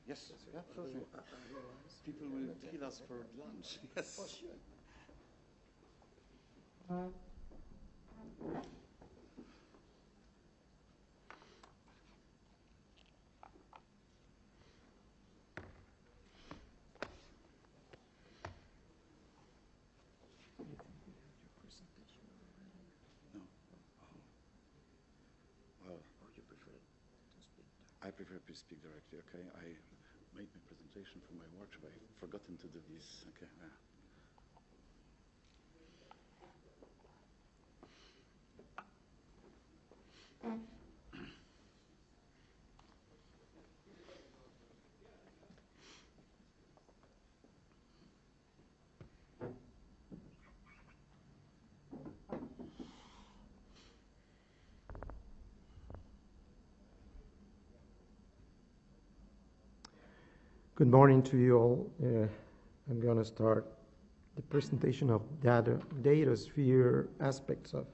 Yes, absolutely. People will kill us for lunch. Yes. For sure. No. Well, I prefer to speak directly. Okay, I made my presentation from my watch, but I've forgotten to do this. Okay. Good morning to you all. I'm going to start the presentation of DataSphere aspects of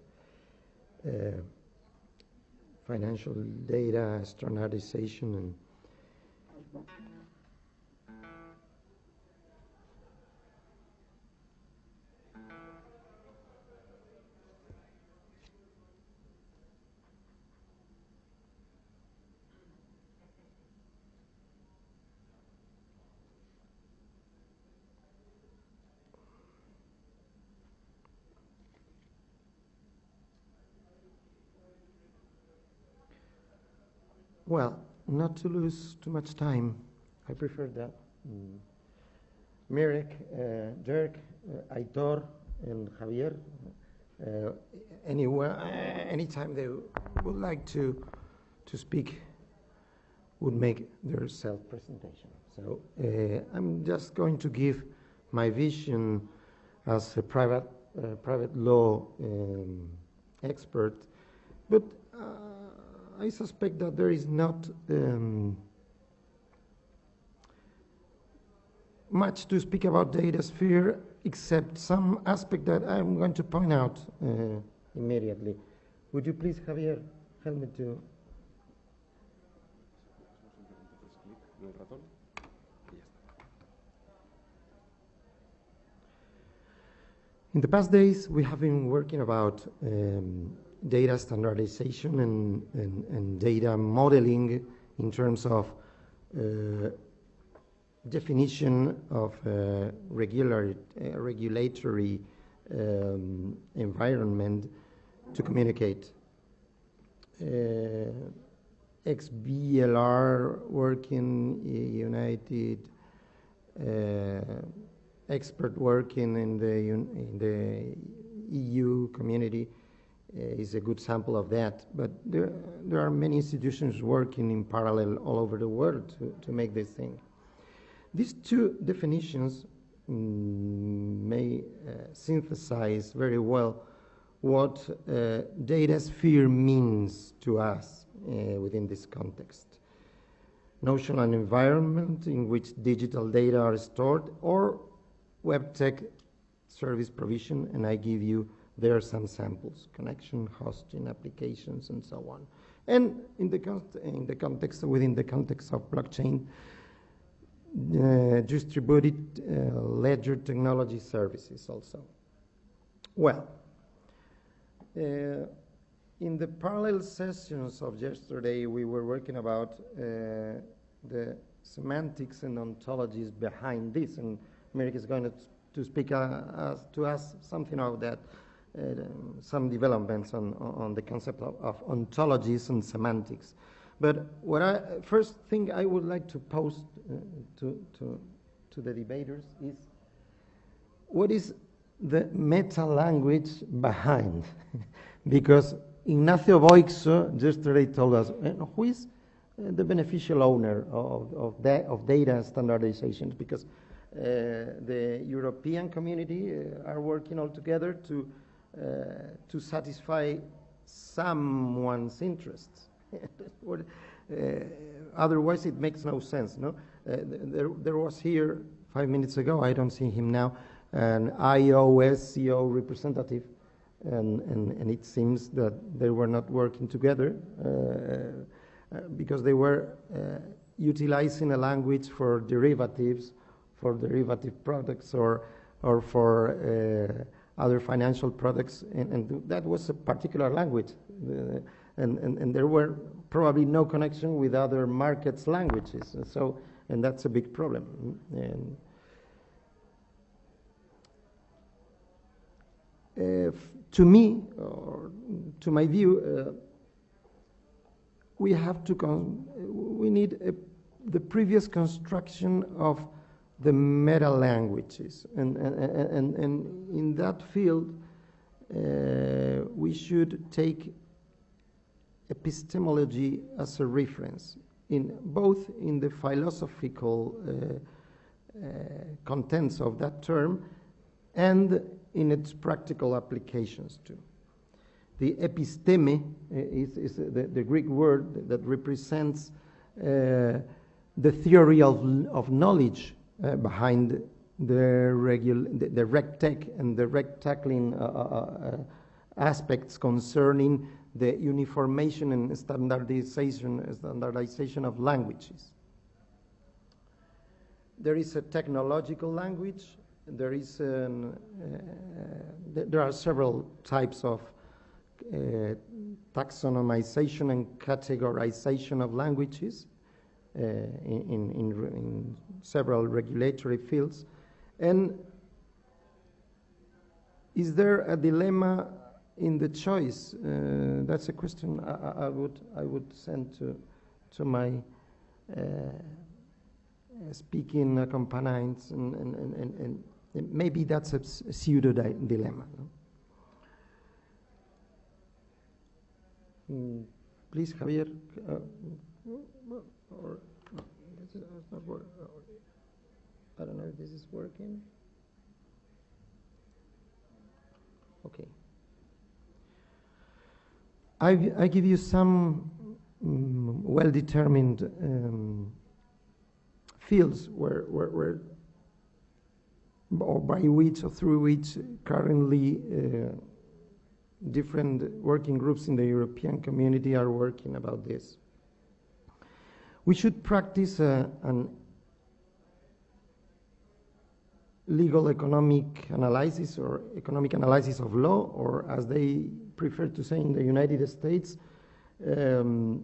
financial data standardization and well, not to lose too much time, I prefer that Mirek, Dirk, Aitor, and Javier, anytime they would like to speak, would make their self-presentation. So I'm just going to give my vision as a private law expert, but I suspect that there is not much to speak about DataSphere, except some aspect that I'm going to point out immediately. Would you please, Javier, help me to... In the past days, we have been working about data standardization and data modeling in terms of definition of regulatory environment to communicate. XBLR working, United expert working in the EU community is a good sample of that. But there are many institutions working in parallel all over the world to make this thing. These two definitions may synthesize very well what DataSphere means to us within this context. Notional environment in which digital data are stored, or web tech service provision, and I give you there some samples: connection, hosting, applications, and so on. And within the context of blockchain, distributed ledger technology services also. Well, in the parallel sessions of yesterday, we were working about the semantics and ontologies behind this, and Mirek is going to speak to us something about that, some developments on the concept of ontologies and semantics. But first thing I would like to pose to the debaters is, what is the meta language behind? Because Ignacio Boixo yesterday told us, who is the beneficial owner of data standardization? Because the European community are working all together to satisfy someone's interests. Otherwise, it makes no sense. No, there was here 5 minutes ago, I don't see him now, an IOSCO representative, and it seems that they were not working together because they were utilizing a language for derivatives, for derivative products, or for other financial products, and that was a particular language, and there were probably no connection with other markets' languages, and that's a big problem. And to me, or to my view, we need the previous construction of the meta languages, and in that field, we should take epistemology as a reference, both in the philosophical contents of that term and in its practical applications too. The episteme is the Greek word that represents the theory of knowledge behind the RegTech and the RegTackling aspects concerning the uniformation and standardization of languages. There is a technological language. There are several types of taxonomization and categorization of languages in several regulatory fields. And is there a dilemma in the choice? That's a question I would send to my speaking accompanants, and maybe that's a pseudo dilemma. No? Please, Javier. Or no, this is not working. I don't know if this is working. Okay. I give you some well-determined fields where or by which or through which currently different working groups in the European community are working about this. We should practice an legal economic analysis or economic analysis of law, or as they prefer to say in the United States, law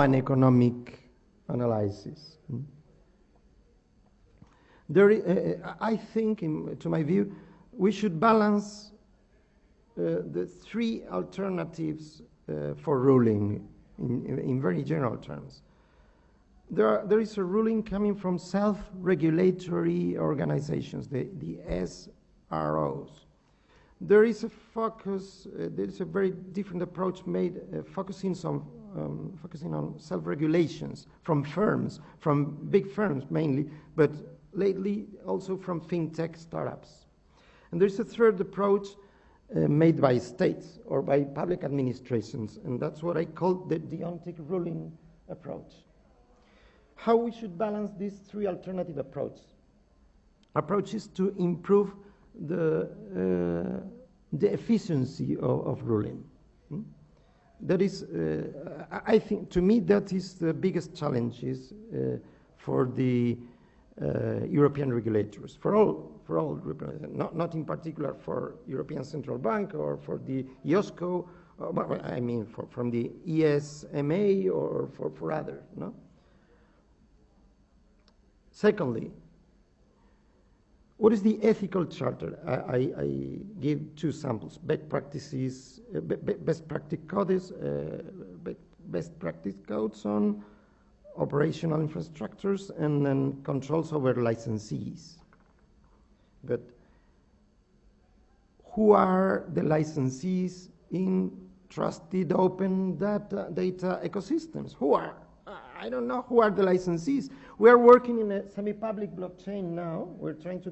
and economic analysis. I think, to my view, we should balance the three alternatives for ruling in very general terms. There is a ruling coming from self-regulatory organizations, the SROs. There is a focus, there is a very different approach made focusing on self-regulations from firms, from big firms mainly, but lately also from fintech startups. And there's a third approach made by states or by public administrations, and that's what I call the deontic ruling approach. How we should balance these three alternative approaches to improve the efficiency of ruling. That is, I think, to me, that is the biggest challenges for the European regulators, for all, not in particular for European Central Bank or for the IOSCO, I mean from the ESMA or for others. No? Secondly, what is the ethical charter? I give two samples: best practices, best practice codes, best practice codes on operational infrastructures, and then controls over licensees. But who are the licensees in trusted open data ecosystems? Who are? I don't know who are the licensees. We are working in a semi-public blockchain now. We're trying to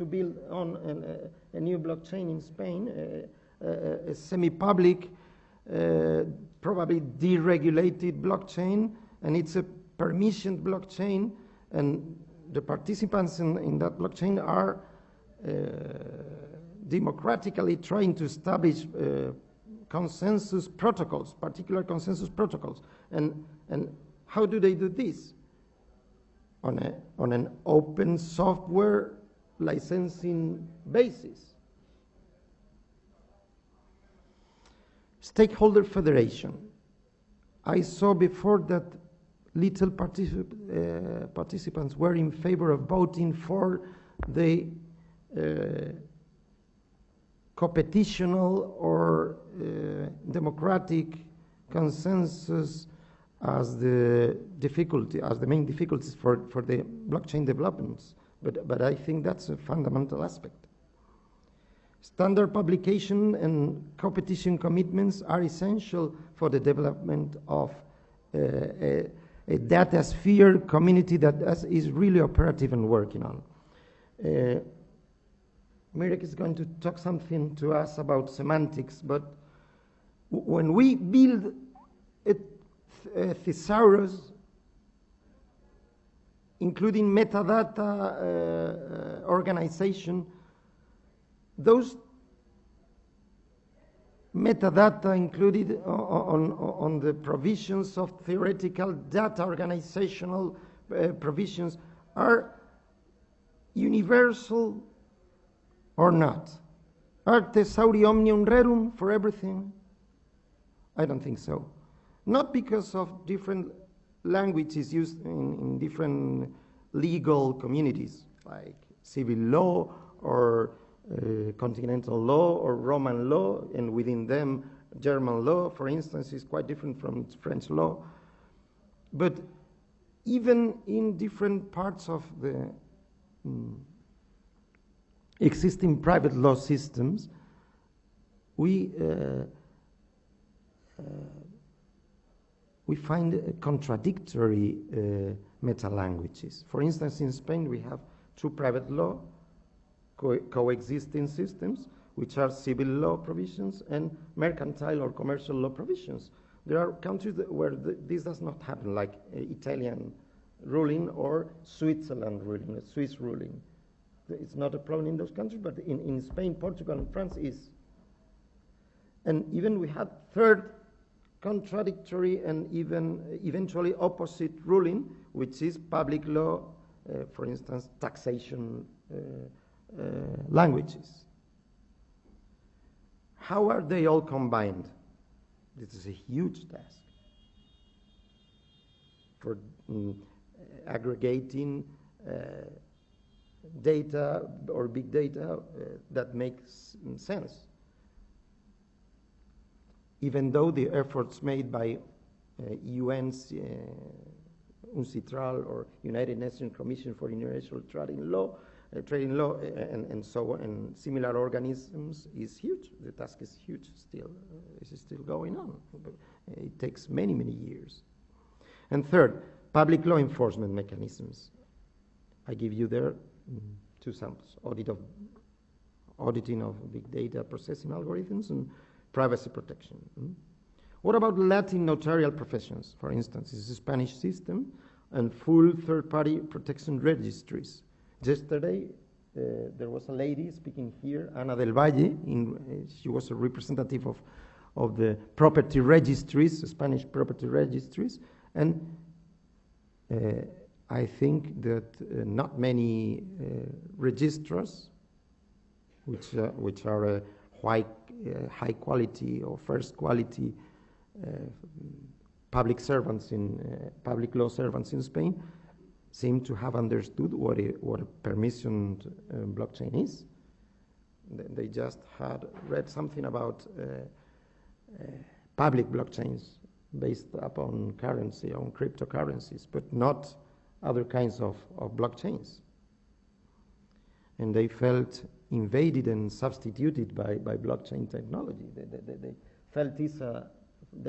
build on a new blockchain in Spain, a semi-public, probably deregulated blockchain, and it's a permissioned blockchain, and the participants in that blockchain are democratically trying to establish consensus protocols, particular consensus protocols, and How do they do this? On an open software licensing basis. Stakeholder federation. I saw before that little participants were in favor of voting for the competitional or democratic consensus as the main difficulties for the blockchain developments. But I think that's a fundamental aspect. Standard publication and competition commitments are essential for the development of a DataSphere community that is really operative and working on. Mirek is going to talk something to us about semantics, but when we build a thesaurus, including metadata organization, those metadata included on the provisions of theoretical data organizational provisions are universal or not? Are thesauri omnium rerum for everything? I don't think so. Not because of different languages used in different legal communities, like civil law or continental law or Roman law, and within them German law, for instance, is quite different from French law. But even in different parts of the existing private law systems, we find contradictory meta-languages. For instance, in Spain, we have two private law coexisting systems, which are civil law provisions and mercantile or commercial law provisions. There are countries where this does not happen, like Italian ruling or Switzerland ruling, Swiss ruling. It's not a problem in those countries, but in Spain, Portugal, and France is. And even we had third contradictory and even eventually opposite ruling, which is public law, for instance, taxation languages. How are they all combined? This is a huge task for aggregating data or big data that makes sense. Even though the efforts made by UN's UNCITRAL or United Nations Commission for International Trading Law, and so on, and similar organisms is huge. The task is huge still. This is still going on. It takes many, many years. And third, public law enforcement mechanisms. I give you there two samples: auditing of big data processing algorithms and privacy protection. What about Latin notarial professions? For instance, it's a Spanish system and full third-party protection registries. Yesterday, there was a lady speaking here, Ana del Valle. She was a representative of the property registries, Spanish property registries, and I think that not many registrars, which are high quality or first quality public servants public law servants in Spain, seem to have understood what a permissioned blockchain is. They just had read something about public blockchains based upon currency, on cryptocurrencies, but not other kinds of blockchains. And they felt invaded and substituted by blockchain technology. They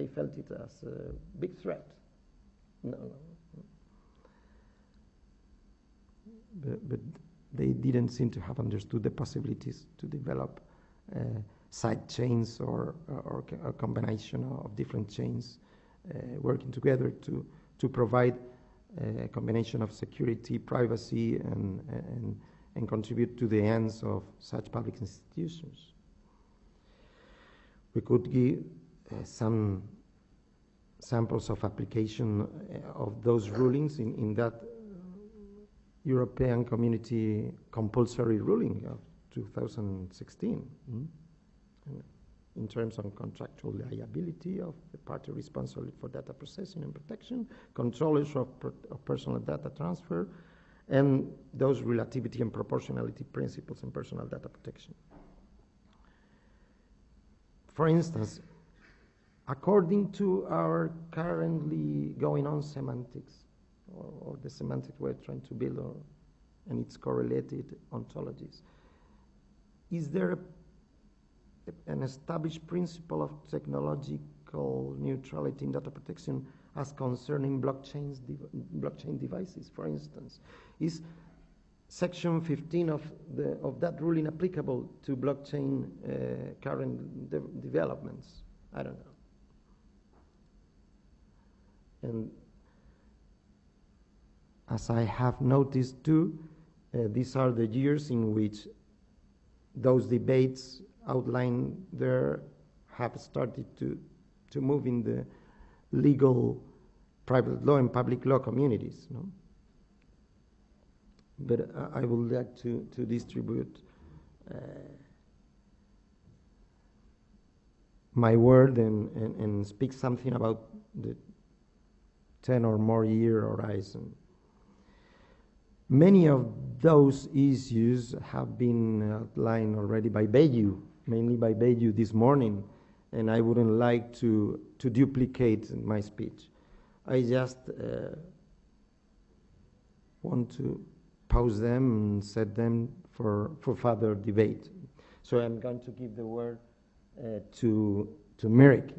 felt it as a big threat. No. But they didn't seem to have understood the possibilities to develop side chains or a combination of different chains working together to provide a combination of security, privacy, and contribute to the ends of such public institutions. We could give some samples of application of those rulings in that European Community compulsory ruling of 2016. In terms of contractual liability of the party responsible for data processing and protection, controllers of personal data transfer, and those relativity and proportionality principles in personal data protection. For instance, according to our currently going on semantics, or the semantics we're trying to build, and its correlated ontologies, is there an established principle of technological neutrality in data protection as concerning blockchain devices, for instance? Is Section 15 of that ruling applicable to blockchain current developments? I don't know. And as I have noticed too, these are the years in which those debates outlined there have started to move in the legal private law and public law communities. No? But I would like to distribute my word and speak something about the 10 or more year horizon. Many of those issues have been outlined already by Bayu, mainly by Bayu this morning, and I wouldn't like to duplicate my speech. I just want to pause them and set them for further debate. So I'm going to give the word to Mirik.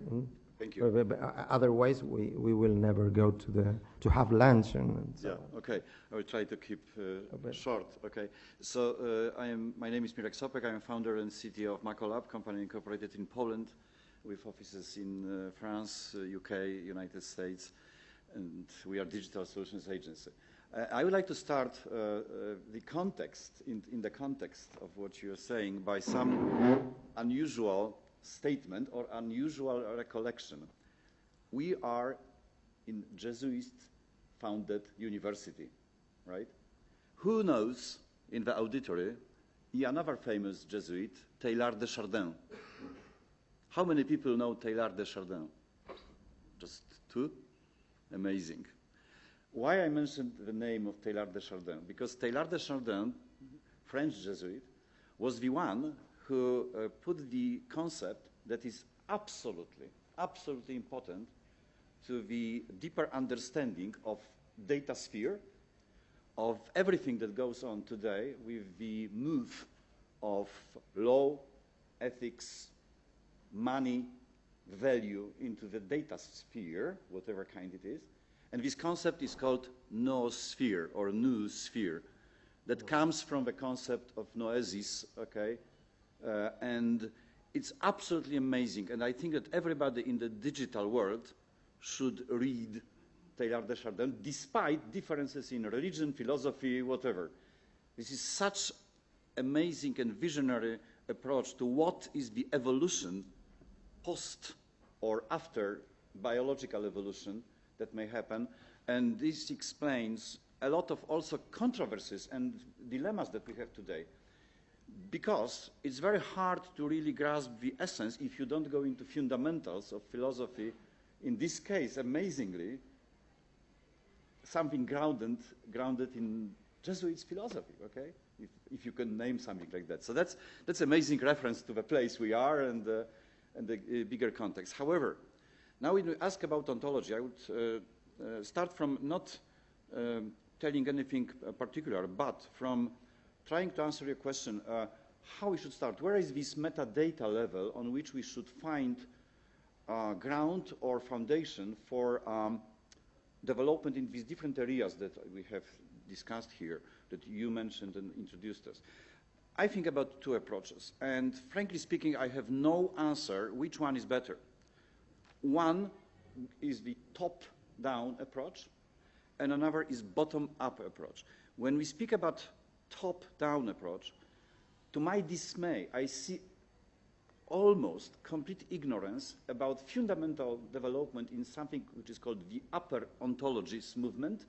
Thank you. Otherwise, we will never go to have lunch and so on. Okay. I will try to keep short. Okay. So my name is Mirek Sopek. I'm founder and CTO of Macolab, company incorporated in Poland, with offices in France, UK, United States, and we are digital solutions agency. I would like to start the context in the context of what you're saying by some unusual statement or unusual recollection. We are in Jesuit-founded university, right? Who knows in the auditory another famous Jesuit, Teilhard de Chardin? How many people know Teilhard de Chardin? Just two? Amazing. Why I mentioned the name of Teilhard de Chardin? Because Teilhard de Chardin, French Jesuit, was the one who put the concept that is absolutely important to the deeper understanding of DataSphere, of everything that goes on today with the move of law, ethics, money, value into the data sphere, whatever kind it is. And this concept is called noosphere or new sphere. That comes from the concept of noesis, okay? And it's absolutely amazing. And I think that everybody in the digital world should read Teilhard de Chardin, despite differences in religion, philosophy, whatever. This is such amazing and visionary approach to what is the evolution post or after biological evolution that may happen. And this explains a lot of also controversies and dilemmas that we have today. Because it's very hard to really grasp the essence if you don't go into fundamentals of philosophy. In this case, amazingly, something grounded in Jesuits' philosophy, okay? If you can name something like that. So that's amazing reference to the place we are and the bigger context. However, now when we ask about ontology, I would start from not telling anything particular, but from trying to answer your question, how we should start. Where is this metadata level on which we should find ground or foundation for development in these different areas that we have discussed here, that you mentioned and introduced us? I think about two approaches. And frankly speaking, I have no answer which one is better. One is the top-down approach, and another is bottom-up approach. When we speak about top-down approach, to my dismay, I see almost complete ignorance about fundamental development in something which is called the upper ontologies movement,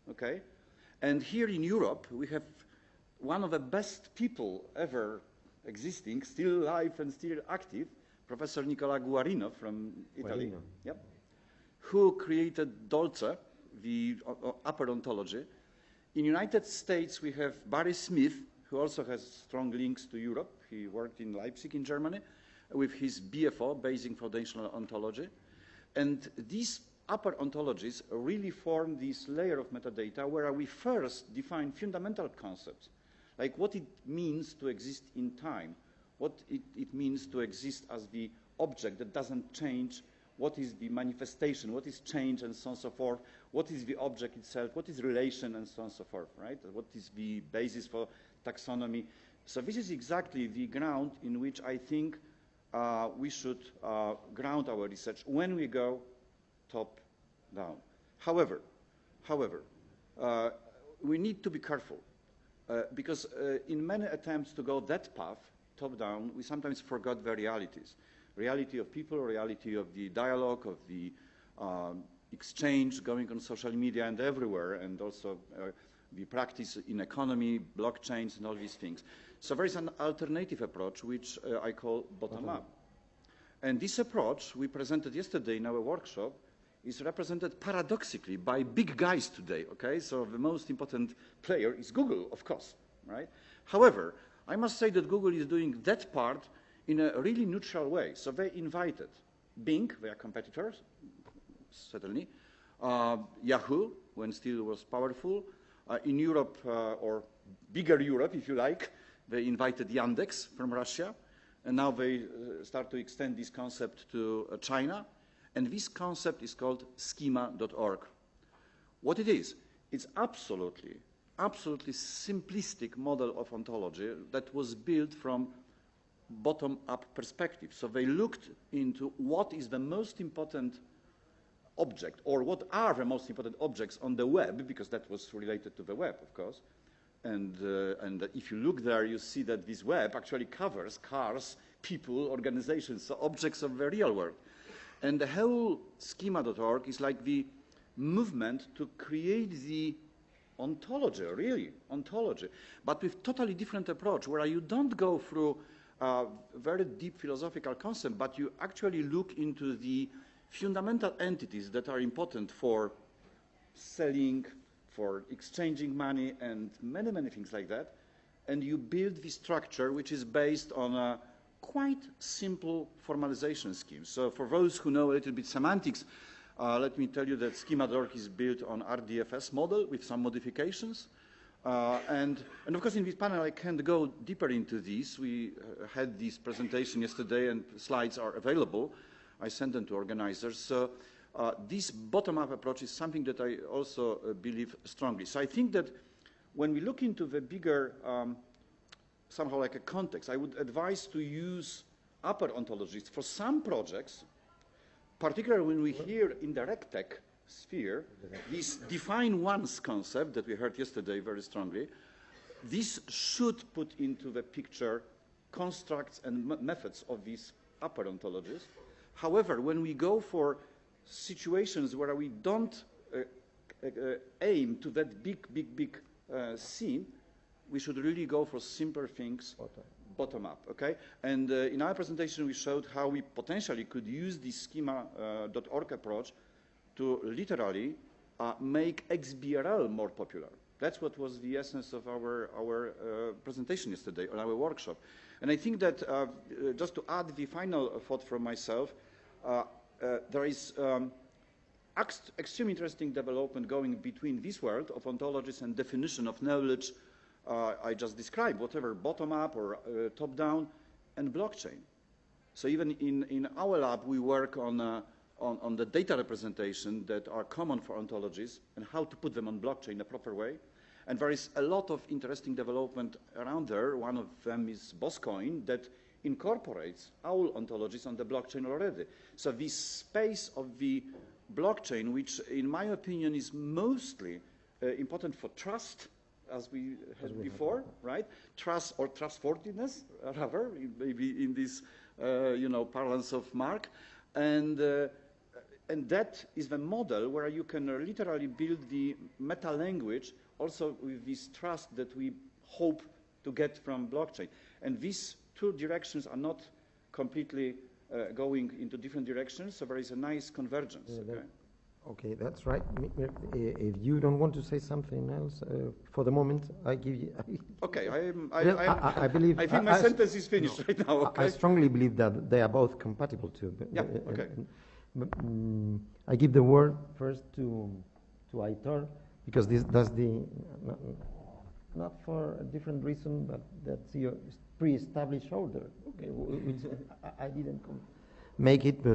okay? And here in Europe, we have one of the best people ever existing, still alive and still active, Professor Nicola Guarino from Italy, yep, who created Dolce, the upper ontology. In the United States, we have Barry Smith, who also has strong links to Europe. He worked in Leipzig in Germany with his BFO, Basic Foundational Ontology. And these upper ontologies really form this layer of metadata where we first define fundamental concepts, like what it means to exist in time, what it means to exist as the object that doesn't change, what is the manifestation, what is change, and so on and so forth, what is the object itself, what is relation, and so on and so forth, right? What is the basis for taxonomy? So this is exactly the ground in which I think we should ground our research when we go top down. However, we need to be careful because in many attempts to go that path, top down, we sometimes forgot the realities. Reality of people, reality of the dialogue, of the exchange going on social media and everywhere, and also the practice in economy, blockchains, and all these things. So there is an alternative approach, which I call bottom-up. And this approach we presented yesterday in our workshop is represented paradoxically by big guys today, okay? So the most important player is Google, of course, right? However, I must say that Google is doing that part in a really neutral way. So they invited Bing, their competitors, certainly, Yahoo, when still was powerful, in Europe, or bigger Europe, if you like, they invited Yandex from Russia, and now they start to extend this concept to China, and this concept is called schema.org. What it is, it's absolutely simplistic model of ontology that was built from bottom-up perspective. So they looked into what is the most important object, or what are the most important objects on the web, because that was related to the web, of course. And if you look there, you see that this web actually covers cars, people, organizations, so objects of the real world. And the whole schema.org is like the movement to create the ontology, really, ontology, but with totally different approach, where you don't go through very deep philosophical concept, but you actually look into the fundamental entities that are important for selling, for exchanging money, and many, many things like that. And you build this structure, which is based on a quite simple formalization scheme. So for those who know a little bit semantics, let me tell you that schema.org is built on RDFS model with some modifications. And of course, in this panel, I can't go deeper into this. We had this presentation yesterday, and slides are available. I sent them to organizers. So this bottom-up approach is something that I also believe strongly. So I think that when we look into the bigger, somehow like a context, I would advise to use upper ontologies for some projects, particularly when we hear in the RegTech sphere, this define once concept that we heard yesterday very strongly. This should put into the picture constructs and methods of these upper ontologies. However, when we go for situations where we don't aim to that big scene, we should really go for simpler things, bottom up, okay? And in our presentation, we showed how we potentially could use the schema.org approach to literally make XBRL more popular. That's what was the essence of our presentation yesterday, or our workshop. And I think that, just to add the final thought from myself, there is extremely interesting development going between this world of ontologies and definition of knowledge I just described, whatever bottom-up or top-down, and blockchain. So even in our lab, we work on the data representation that are common for ontologies and how to put them on blockchain in a proper way. And there is a lot of interesting development around there. One of them is Boscoin that incorporates our ontologies on the blockchain already. So this space of the blockchain, which in my opinion is mostly important for trust, as we had before, right? Trust or trustworthiness, rather, maybe in this parlance of Mark, and that is the model where you can literally build the meta language also with this trust that we hope to get from blockchain. And these two directions are not completely going into different directions, so there is a nice convergence. Okay, that's right. If you don't want to say something else, for the moment, I give you. Okay, I believe. I think my sentence is finished right now. Okay? I strongly believe that they are both compatible too. Yeah. Okay. I give the word first to Aitor, because that's the not for a different reason, but that's your pre-established order. Okay, which I didn't make it, but